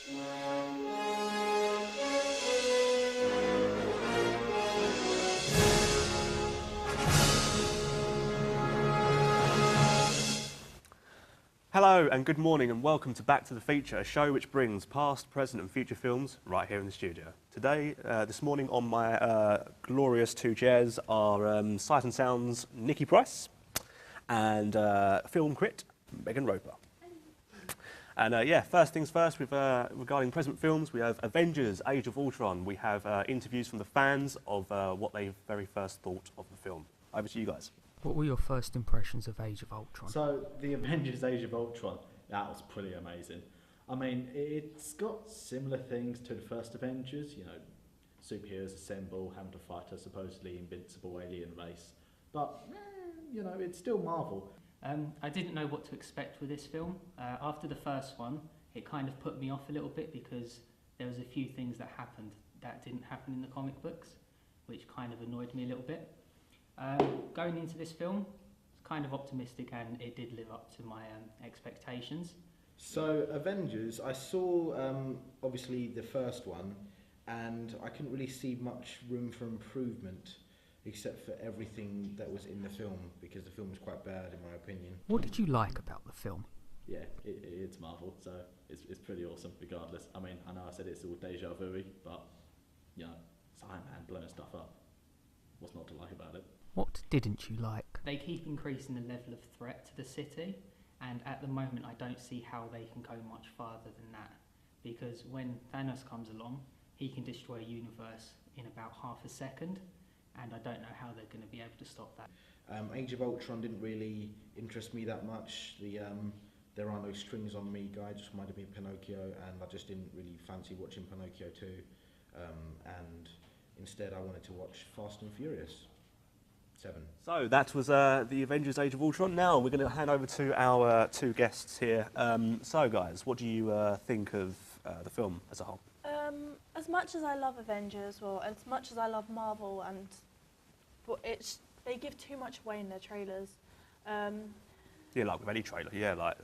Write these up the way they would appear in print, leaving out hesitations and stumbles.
Hello and good morning and welcome to Back to the Feature, a show which brings past, present and future films right here in the studio. Today, this morning on my glorious two chairs are Sight and Sound's Nikki Price and film crit Megan Roper. And yeah, first things first, regarding present films, we have Avengers Age of Ultron. We have interviews from the fans of what they very first thought of the film. Over to you guys. What were your first impressions of Age of Ultron? So, the Avengers Age of Ultron, that was pretty amazing. I mean, it's got similar things to the first Avengers, you know, superheroes assemble, having to fight a supposedly invincible alien race. But, you know, it's still Marvel. I didn't know what to expect with this film. After the first one, it kind of put me off a little bit because there was a few things that happened that didn't happen in the comic books, which kind of annoyed me a little bit. Going into this film, it's kind of optimistic and it did live up to my expectations. So Avengers, I saw obviously the first one and I couldn't really see much room for improvement except for everything that was in the film because the film was quite bad in my opinion. What did you like about the film? Yeah, it's Marvel, so it's pretty awesome regardless. I mean, I know I said it's all deja vu, but, you know, it's Iron Man blowing stuff up. What's not to like about it? What didn't you like? They keep increasing the level of threat to the city, and at the moment I don't see how they can go much farther than that, because when Thanos comes along, he can destroy a universe in about half a second, and I don't know how they're going to be able to stop that. Age of Ultron didn't really interest me that much. The There Are No Strings on Me guy just reminded me of Pinocchio, and I just didn't really fancy watching Pinocchio 2, and instead I wanted to watch Fast and Furious 7. So that was the Avengers Age of Ultron. Now we're going to hand over to our two guests here. So guys, what do you think of the film as a whole? As much as I love Avengers, well, as much as I love Marvel, and they give too much away in their trailers. Yeah, like with any trailer, yeah, like,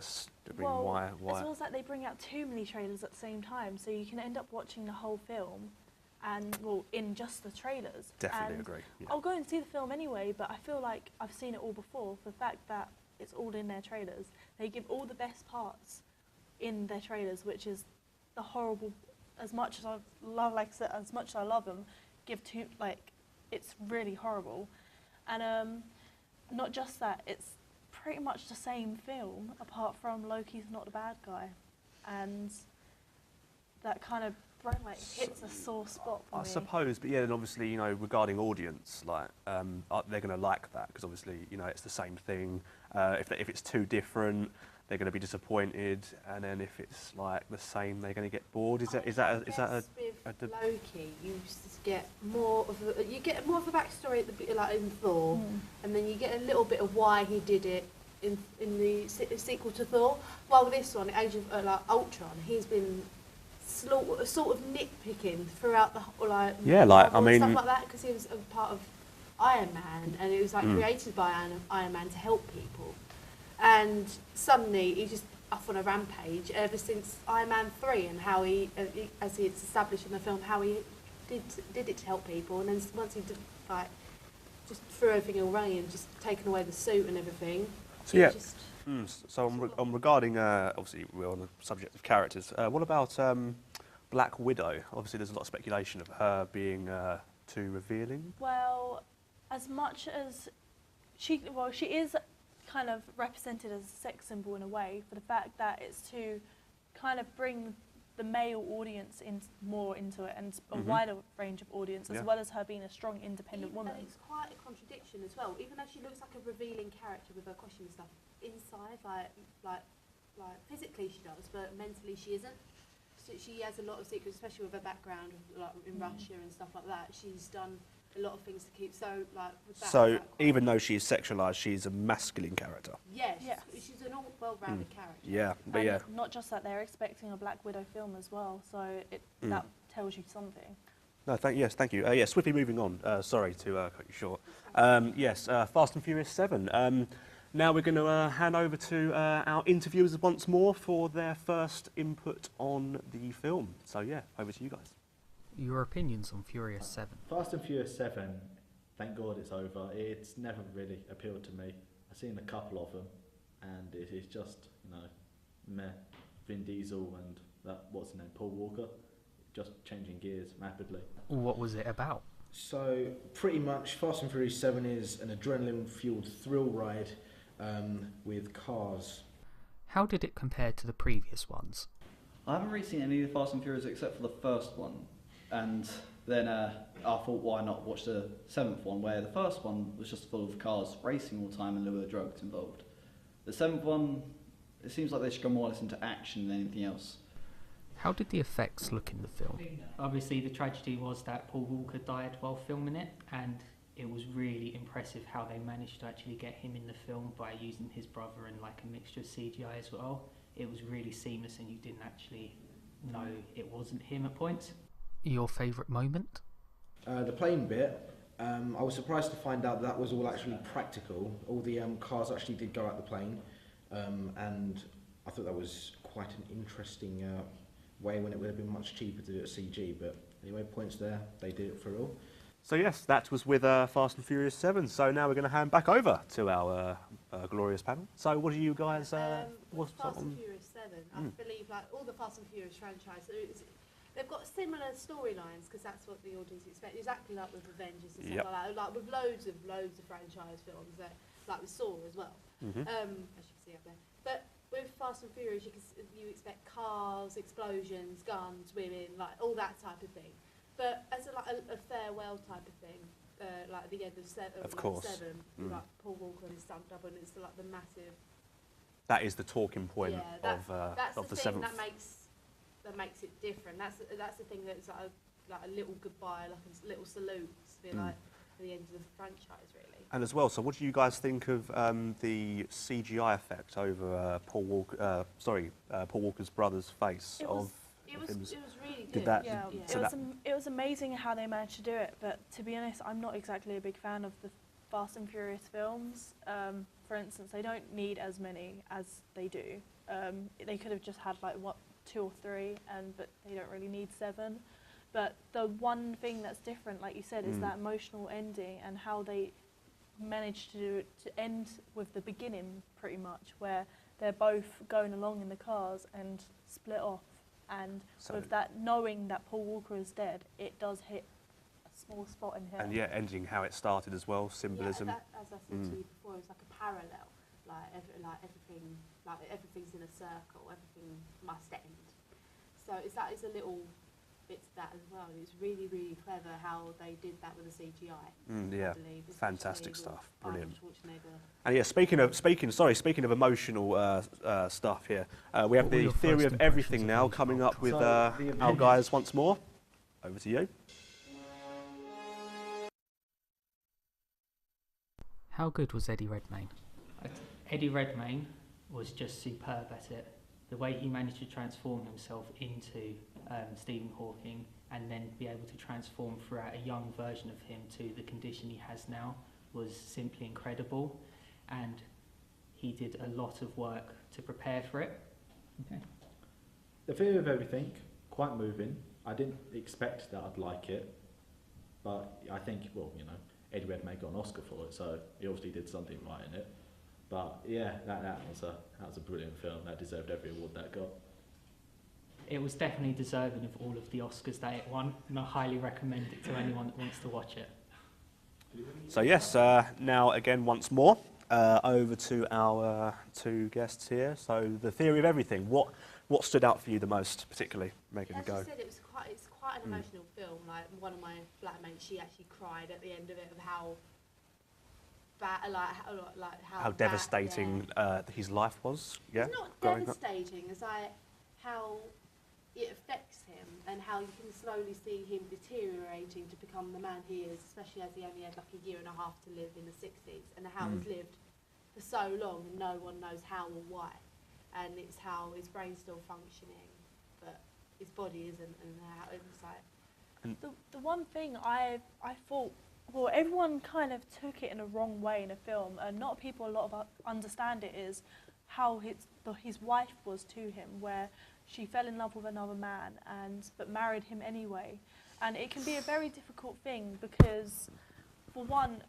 why? As well as that, they bring out too many trailers at the same time, so you can end up watching the whole film, and well, in just the trailers. Definitely and agree. Yeah. I'll go and see the film anyway, but I feel like I've seen it all before. For the fact that it's all in their trailers, they give all the best parts in their trailers, which is the horrible. As much as I love, like I said, as much as I love them, it's really horrible, and not just that, it's pretty much the same film, apart from Loki's not the bad guy, and that kind of hits a sore spot for me. I suppose, but yeah, and obviously, you know, regarding audience, like, they're going to like that because obviously, you know, it's the same thing. If it's too different, they're going to be disappointed, and then if it's like the same, they're going to get bored. Is that with Loki, you get more of a backstory at the like in Thor, and then you get a little bit of why he did it in the sequel to Thor. While with this one, Age of Ultron, he's been sort of nitpicking throughout the whole, like, yeah, like, I mean, stuff like that, because he was a part of Iron Man, and it was like created by Iron Man to help people. And suddenly he's just off on a rampage ever since Iron Man 3, and how he, as it's established in the film, how he did it to help people, and then once he did, like, just threw everything away and just taken away the suit and everything. So yeah. So regarding, obviously we're on the subject of characters. What about Black Widow? Obviously there's a lot of speculation of her being too revealing. Well, as much as she is kind of represented as a sex symbol in a way, for the fact that it's to kind of bring the male audience more into it, and a wider range of audience, as well as her being a strong, independent woman. It's quite a contradiction as well. Even though she looks like a revealing character with her costume and stuff, inside, like physically she does, but mentally she isn't. So she has a lot of secrets, especially with her background, like in Russia and stuff like that. She's done a lot of things to keep. So like. With that, so even though she's sexualised, she's a masculine character. Yes, she's an all well-rounded character. Yeah, but and yeah. Not just that, they're expecting a Black Widow film as well, so that tells you something. No, thank you. Yeah, swiftly moving on. Sorry to cut you short. Yes, Fast and Furious 7. Now we're going to hand over to our interviewers once more for their first input on the film. So yeah, over to you guys. Your opinions on Furious 7? Fast and Furious 7, thank God it's over. It's never really appealed to me. I've seen a couple of them, and it is just, meh. Vin Diesel and that, what's his name, Paul Walker, just changing gears rapidly. What was it about? So pretty much Fast and Furious 7 is an adrenaline-fueled thrill ride with cars. How did it compare to the previous ones? I haven't really seen any of the Fast and Furious except for the first one, and then I thought, why not watch the 7th one, where the first one was just full of cars racing all the time and a little drugs involved. The 7th one, it seems like they should go more or less into action than anything else. How did the effects look in the film? Obviously, the tragedy was that Paul Walker died while filming it, and it was really impressive how they managed to actually get him in the film by using his brother and like a mixture of CGI as well. It was really seamless, and you didn't actually know it wasn't him at points. Your favourite moment? The plane bit, I was surprised to find out that was all actually practical. All the cars actually did go out the plane, and I thought that was quite an interesting way when it would have been much cheaper to do it CG. But anyway, points there, they did it for real. So yes, that was with Fast and Furious 7. So now we're going to hand back over to our glorious panel. So what do you guys... what's Fast on? and Furious 7, I believe like all the Fast and Furious franchises, they've got similar storylines because that's what the audience expect. Exactly like with Avengers and stuff like that. Like with loads of franchise films, like with Saw as well, as you can see up there. But with Fast and Furious, you expect cars, explosions, guns, women, like all that type of thing. But as a farewell type of thing, like at the end of seven, like Paul Walker and his stunt double, and it's like the massive. That is the talking point that's of the thing 7th. that makes it different. That's the thing that's like a little goodbye, like a little salute, to be like at the end of the franchise, really. And as well, so what do you guys think of the CGI effect over Paul Walker's brother's face? It was really good. Did that? Yeah, so it was amazing how they managed to do it. But to be honest, I'm not exactly a big fan of the Fast and Furious films. For instance, they don't need as many as they do. They could have just had like 2 or 3, but they don't really need 7. But the one thing that's different, like you said, is that emotional ending and how they managed to end with the beginning, pretty much, where they're both going along in the cars and split off. And So- with that, knowing that Paul Walker is dead, it does hit a small spot in here. And yeah, ending how it started as well, symbolism. Yeah, as I said to you before, it's like a parallel. Everything's in a circle. Everything must end. So it's a little bit to that as well. And it's really, really clever how they did that with the CGI. Yeah, I believe, fantastic especially with stuff, brilliant. Arnold Schwarzenegger. And yeah, speaking of emotional stuff here, we have What were the your theory first of impressions everything of now Age of coming up with So, the our Avengers- guys once more. Over to you. How good was Eddie Redmayne? Eddie Redmayne was just superb at it. The way he managed to transform himself into Stephen Hawking and then be able to transform throughout a young version of him to the condition he has now was simply incredible, and he did a lot of work to prepare for it. Okay. The Theory of Everything, quite moving. I didn't expect that I'd like it, but I think, Eddie Redmayne got an Oscar for it, so he obviously did something right in it. But yeah, that was a brilliant film. That deserved every award that got. It was definitely deserving of all of the Oscars that it won, and I highly recommend it to anyone that wants to watch it. So yes, now again once more over to our 2 guests here. So the theory of everything. What stood out for you the most, particularly, Megan? As Go. you said, it's quite an emotional film. Like one of my flatmates, she actually cried at the end of it of how bad, how bad, devastating his life was. Yeah, It's not growing up. devastating as how it affects him and how you can slowly see him deteriorating to become the man he is, especially as he only had like a year and a half to live in the 60s, and how he's lived for so long and no one knows how or why. And it's how his brain's still functioning, but his body isn't, and how it's like... The one thing I thought well, everyone kind of took it in a wrong way in a film, and not people a lot of understand it is how his wife was to him, where she fell in love with another man but married him anyway, and it can be a very difficult thing because, for one,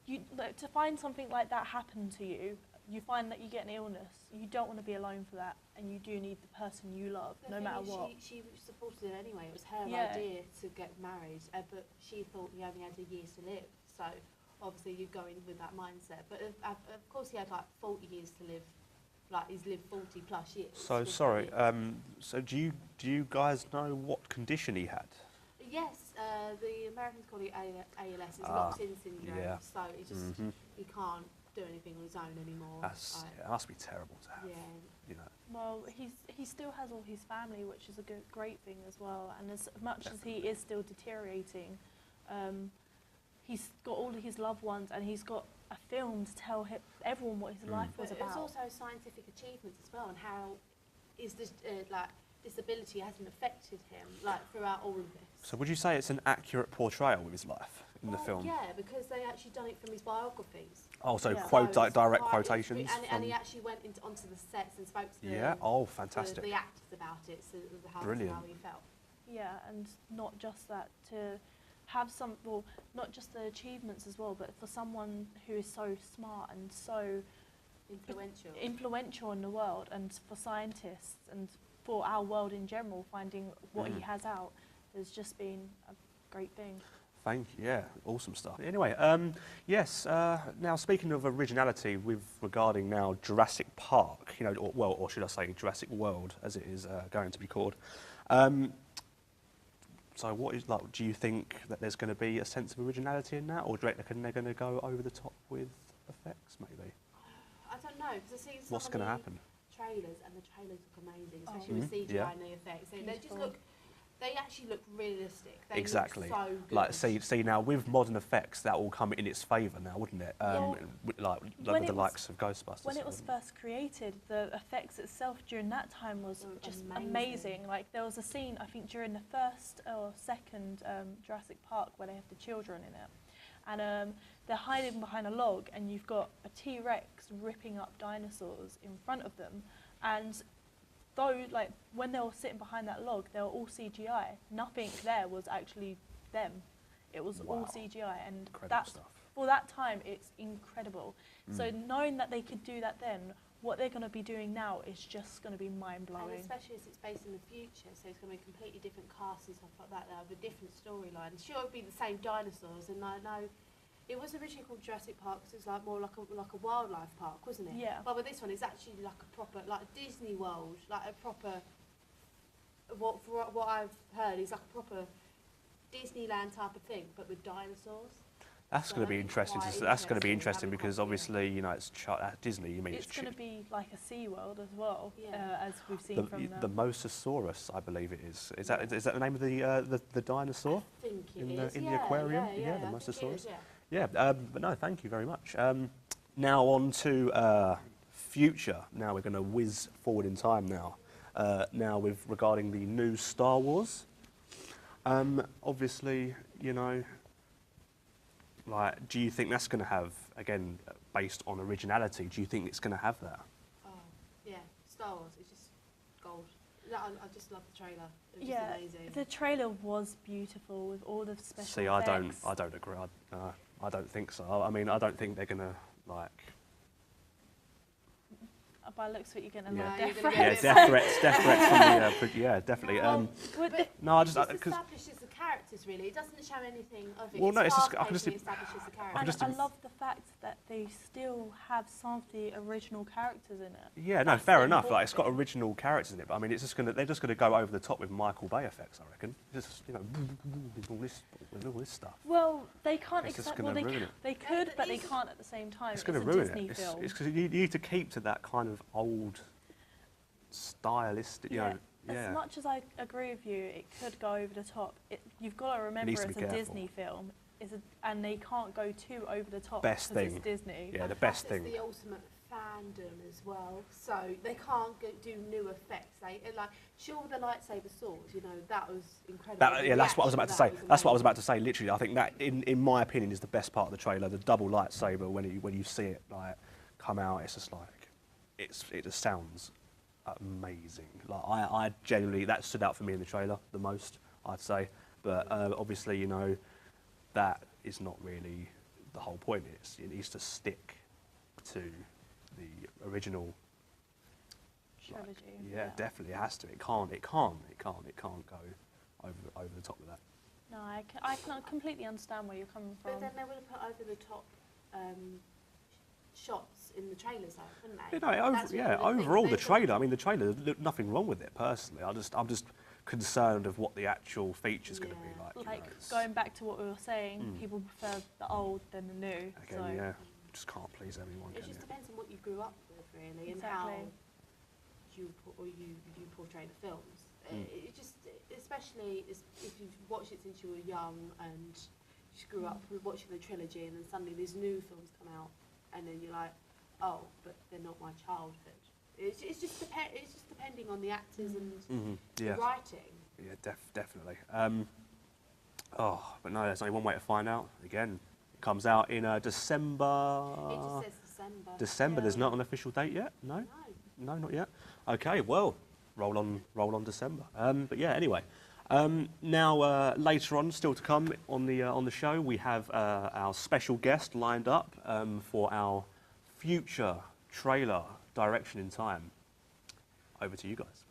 to find something like that happen to you, you find that you get an illness, you don't want to be alone for that, and you do need the person you love, no matter what. She supported him anyway. It was her Yeah. idea to get married, but she thought he only had a year to live. So obviously you go in with that mindset. But of course he had like 40 years to live. Like he's lived 40 plus years. So with sorry. me. So do you guys know what condition he had? Yes, the Americans call it ALS. It's Ah, Loxin syndrome. yeah. So he just he can't do anything on his own anymore. It must be terrible to have. Yeah. You know. Well, he still has all his family, which is a great thing as well. And as much as he is still deteriorating, he's got all of his loved ones, and he's got a film to tell everyone what his life was But about. it's also scientific achievements as well, and how is this like disability hasn't affected him like throughout all of this. So would you say it's an accurate portrayal of his life in the Well, film? Yeah, because they actually done it from his biographies. Oh, so Yeah. quote So it's direct quite- quotations. and he from- actually went onto the sets and spoke to the, yeah. Oh, fantastic. the actors about it, so how Brilliant. he felt. Yeah, and not just that, to have not just the achievements as well, but for someone who is so smart and so influential in the world, and for scientists and for our world in general, finding what he has out has just been a great thing. Thank you. Yeah, awesome stuff. Anyway, yes. Now, speaking of originality, regarding now Jurassic Park, you know, or should I say Jurassic World, as it is going to be called. So, what is like? Do you think that there's going to be a sense of originality in that, or do you reckon they're going to go over the top with effects, maybe? I don't know, because I've seen some What's of going to the happen? trailers, and the trailers look amazing, Oh. especially with CGI Yeah. and the effects. They just Beautiful. they actually look realistic. They Exactly. Look so good. Like, see now with modern effects, that will come in its favour now, wouldn't it? Well, Like when with it the was- likes of Ghostbusters. When it was first created, the effects itself during that time was Were just amazing. amazing. Like, there was a scene, I think, during the first or second Jurassic Park where they have the children in it. And they're hiding behind a log, and you've got a T-Rex ripping up dinosaurs in front of them. And though, like, when they were sitting behind that log, they were all CGI. Nothing there was actually them. It was all Wow. CGI, and Incredible that's stuff. for that time, it's incredible. So knowing that they could do that then, what they're going to be doing now is just going to be And mind-blowing. especially as it's based in the future, so it's going to be a completely different cast and stuff like that. They'll have a different storyline. Sure, it'll be the same dinosaurs, and I know it was originally called Jurassic Park because it was like more like a wildlife park, wasn't it? Yeah. But with this one, it's actually like a proper Disney World, like a proper. What I've heard is like a proper Disneyland type of thing, but with dinosaurs. That's So going to be that'd be interesting. quite That's going to be interesting. interesting That'd be because quite- obviously, you know, it's Disney. You mean It's going to chi- be like a Sea World as well, Yeah. as we've seen from the Mosasaurus, I believe it is. Is that the name of the dinosaur? I think it In is. the Yeah, aquarium? Yeah, Yeah, yeah, the I think it is, Mosasaurus. yeah. Yeah, but no, thank you very much. Now on to future. Now we're going to whiz forward in time now. Now with regarding the new Star Wars. Obviously, you know, like, do you think that's going to have, again, based on originality, do you think it's going to have that? Oh, yeah, Star Wars, it's just gold. I just love the trailer. It was Yeah, just amazing. the trailer was beautiful with all the special See, effects. I don't agree. I don't think so. I mean, I don't think they're going to, like... By the looks of it, you're going to Yeah. love You're Death gonna Threats. get Yeah, death threats from the... yeah, definitely. Well, Would but no, I just... it just Because establishes the characters, really. It doesn't show anything of it. Well, no, it's just- I can fast-paced just- and it establishes the I And characters. just- I love the fact that they still have some of the original characters in it. Yeah, no, That's fair the enough. Like, it's got important original characters in it, but I mean, it's just they're just gonna go over the top with Michael Bay effects, I reckon. Just, you know, with all this stuff. Well, they can't It's just accept. gonna Well, ruin it. they Yeah, could, but but they these- can't at the same time. It's gonna a ruin Disney it. film. It's because you need to keep to that kind of old, stylistic, you know. Yeah. As much as I agree with you, it could go over the top. You've got to remember needs to it's be a careful. Disney film, and they can't go too over the top Best because thing. it's Disney. Yeah, the And best plus thing. It's the ultimate fandom as well, so they can't do new effects. Like Shaun with the lightsaber sword, you know, that was incredible. Yeah, that's what I was about to say. Reaction That's what I was amazing. about to say. Literally, I think that, in my opinion, is the best part of the trailer. The double lightsaber when you see it like come out, it's just like it just sounds amazing. Like I genuinely, that stood out for me in the trailer the most, I'd say. But obviously, you know, that is not really the whole point. It needs to stick to the original. Trilogy. Yeah, definitely it has to. It can't go over the top of that. No, I can completely understand where you're coming from. But then they would have put over the top shots in the trailers, though, wouldn't they? You know, That's one of the things overall they the put- trailer. I mean, the trailer. There's nothing wrong with it personally. I'm just concerned of what the actual feature's going to be Yeah. like. you Like know, it's- going back to what we were saying, Mm. people prefer the old than the new. Again, so yeah, just can't please everyone, It can just you? depends on what you grew up with, really, and Exactly. how you portray the films. Mm. It just, especially if you've watched it since you were young and you grew up with watching the trilogy, and then suddenly these new films come out, and then you're like, oh, but they're not my childhood. It's just depending on the actors and Mhm, the yeah, writing. yeah, definitely. But no, there's only one way to find out. Again, it comes out in December. It just says December. December. Yeah. There's not an official date yet. No. No, not yet. Okay, well, roll on December. But yeah, anyway. Now, later on, still to come on the show, we have our special guest lined up for our future trailer direction in time. Over to you guys.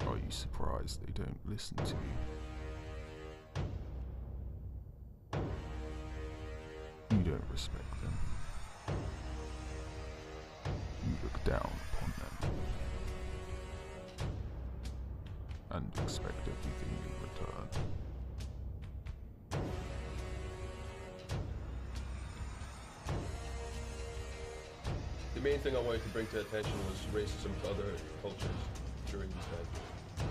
Are you surprised they don't listen to you? You don't respect them. You look down upon them and expect everything in return. The main thing I wanted to bring to attention was racism to other cultures during these times.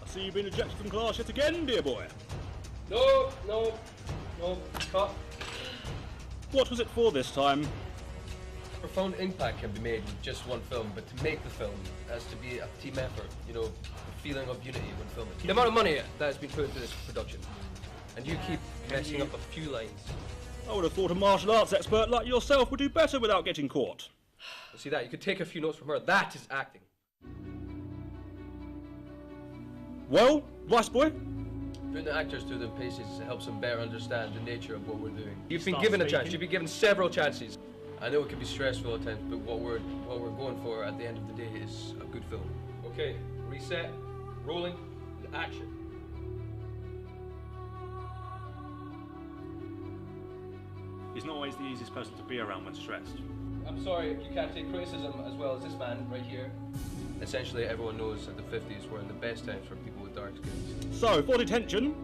I see you've been ejected from class yet again, dear boy. No, cut. What was it for this time? Profound impact can be made with just one film, but to make the film has to be a team effort, you know, a feeling of unity when filming. The amount of money that has been put into this production, and you keep messing up a few lines. I would have thought a martial arts expert like yourself would do better without getting caught. See that? You could take a few notes from her. That is acting. Well, Rice boy? Putting the actors through their paces helps them better understand the nature of what we're doing. You've been Start given a speaking. chance. You've been given several chances. I know it can be stressful at times, but what we're going for at the end of the day is a good film. Okay, reset, rolling, and action. He's not always the easiest person to be around when stressed. I'm sorry, you can't take criticism as well as this man right here. Essentially, everyone knows that the 50s were in the best times for people with dark skins. So, for detention,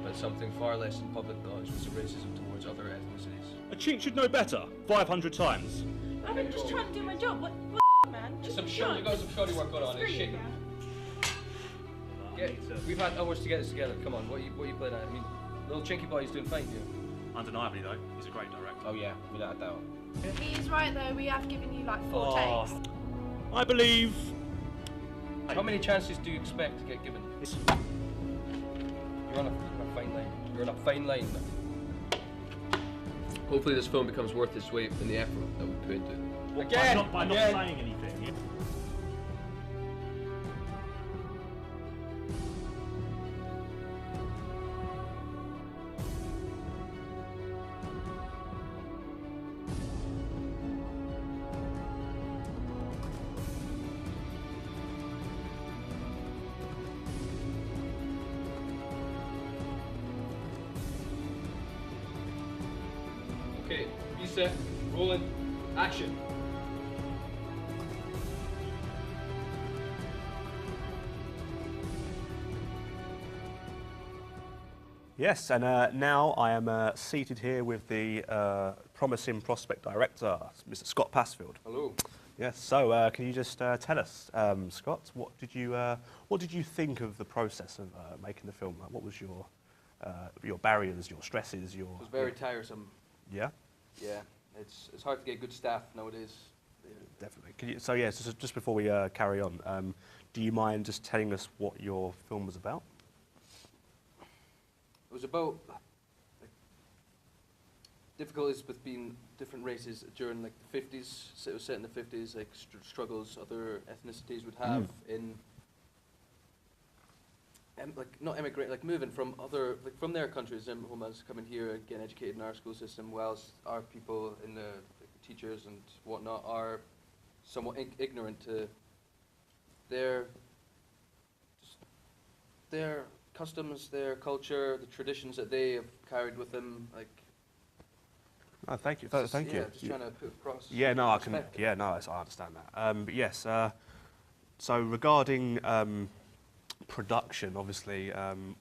But something far less in public knowledge was the racism towards other ethnicities. a chink should know better 500 times. I'm just trying to do my job. What man? Just Some shoddy, you got some shoddy work going on. It's Screw you, shaking. man. Yeah, we've had hours to get this together. Come on, what are you playing at? I mean, little Chinky Boy's doing fine here. Undeniably, though, he's a great director. Oh yeah, without a doubt. He is right, though. We have given you like 4 Oh. takes. I believe... How many chances do you expect to get given? You're on a fine line. You're on a fine line. Hopefully this film becomes worth its weight in the effort that we put into it. Again! By not saying anything. Okay, reset, rolling, action. Yes, and now I am seated here with the promising prospect director, Mr. Scott Passfield. Hello. Yes. So, can you just tell us, Scott, what did you think of the process of making the film? What was your your barriers, your stresses, your... It was very tiresome. Yeah? Yeah, it's hard to get good staff nowadays. Definitely. Can you, so yeah, so just before we carry on, do you mind just telling us what your film was about? It was about like, difficulties with being different races during like the 50s. So it was set in the 50s, like struggles other ethnicities would have in like not emigrate, like moving from other like from their countries and homelands, coming here and getting educated in our school system, whilst our people in the like, teachers and whatnot are somewhat ignorant to their customs, their culture, the traditions that they have carried with them. Like, oh, thank you. just, Thank yeah, you. just trying to put across. Yeah, no, I can. perspective. Yeah, no, I understand that. But yes, so regarding production, obviously,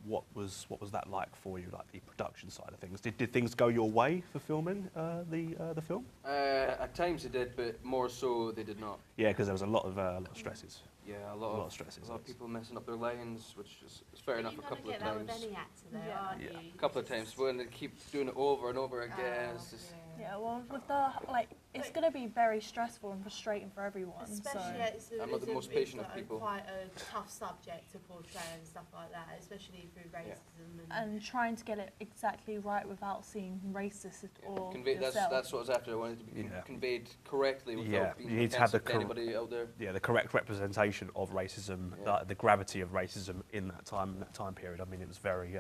what was that like for you? Like the production side of things. Did things go your way for filming the film? At times they did, but more so they did not. Yeah, because there was a lot of stresses. Yeah, A lot of stresses. A lot of people messing up their lines, which is fair enough. A couple of Get that times. with any actor, though, aren't Yeah. you? A couple of times when they keep doing it over and over again. It's just, Yeah, well, with the it's going to be very stressful and frustrating for everyone. Especially So I'm not the most patient of people. Quite a tough subject to portray and stuff like that, especially through racism and trying to get it exactly right without seeing racist or that's yourself. what I was after. I wanted it to be conveyed correctly without Yeah, being you need to have the offensive to anybody out there. Yeah, the correct representation of racism, the gravity of racism in that time period. I mean, it was very,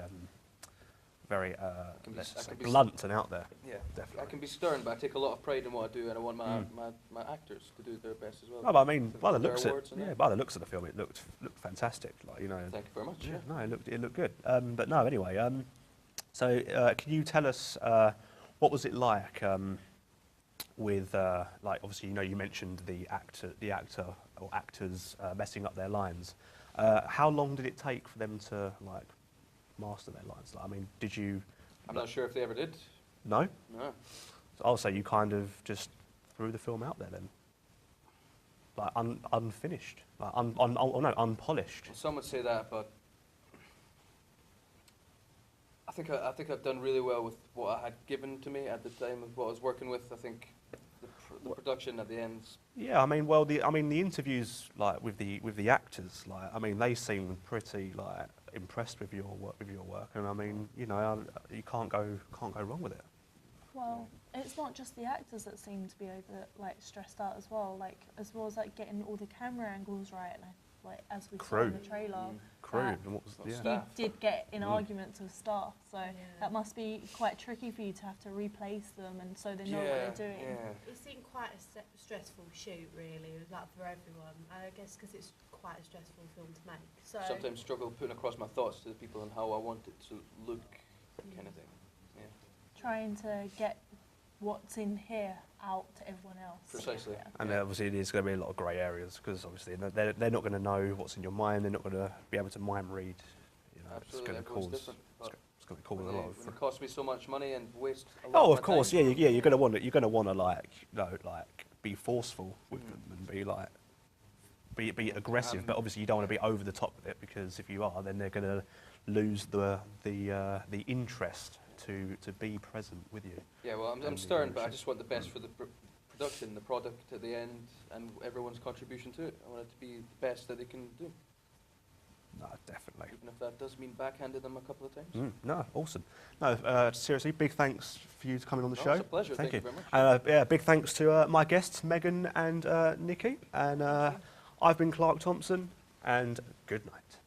let's just say blunt and out there. Yeah, definitely. I can be stern, but I take a lot of pride in what I do, and I want my actors to do their best as well. No, but I mean, by the Their looks of awards and that. by the looks of the film, it looked fantastic. Like, you know. Thank you very much. Yeah. No, it looked good. But no, anyway. So can you tell us what was it like with like obviously you mentioned the actor or actors messing up their lines. How long did it take for them to like master their lines? Like, I mean, did you? I'm not sure if they ever did. No. No. So I'll say you kind of just threw the film out there then, like unfinished, like unpolished. Some would say that, but I think I've done really well with what I had given to me at the time of what I was working with. I think the production at the end. Yeah, I mean, well, the interviews like with the actors, like I mean, they seem pretty like impressed with your work, and I mean, you know, you can't go wrong with it. Well, it's not just the actors that seem to be stressed out as well. As well as getting all the camera angles right, like as we saw in the trailer. Crew. that And what was, You did get in arguments with staff, so that must be quite tricky for you to have to replace them, and so they know what they're doing. Yeah. It's been quite a stressful shoot, really, for everyone. I guess because it's quite a stressful film to make. So Sometimes struggle putting across my thoughts to the people and how I want it to look, kind of thing. Yeah. Trying to get what's in here out to everyone else. Precisely. Yeah. And obviously there's going to be a lot of grey areas because obviously they're not going to know what's in your mind. They're not going to be able to mind read. You know, Absolutely, it's going to everyone's cause. different, It's going to cause a lot of. When it costs me so much money and waste a lot Oh, of of my course, time. yeah, you're going to want it. You're going to want to like be forceful with them and be like be aggressive. But obviously you don't want to be over the top with it because if you are, then they're going to lose the interest to be present with you. Yeah, well, I'm stern, but I just want the best for the production, the product at the end, and everyone's contribution to it. I want it to be the best that they can do. No, definitely. Even if that does mean backhanded them a couple of times. No, awesome. No, seriously, big thanks for you coming on the show. It's a pleasure. Thank you very much. And yeah, big thanks to my guests, Megan and Nikki. And I've been Clark Thompson, and good night.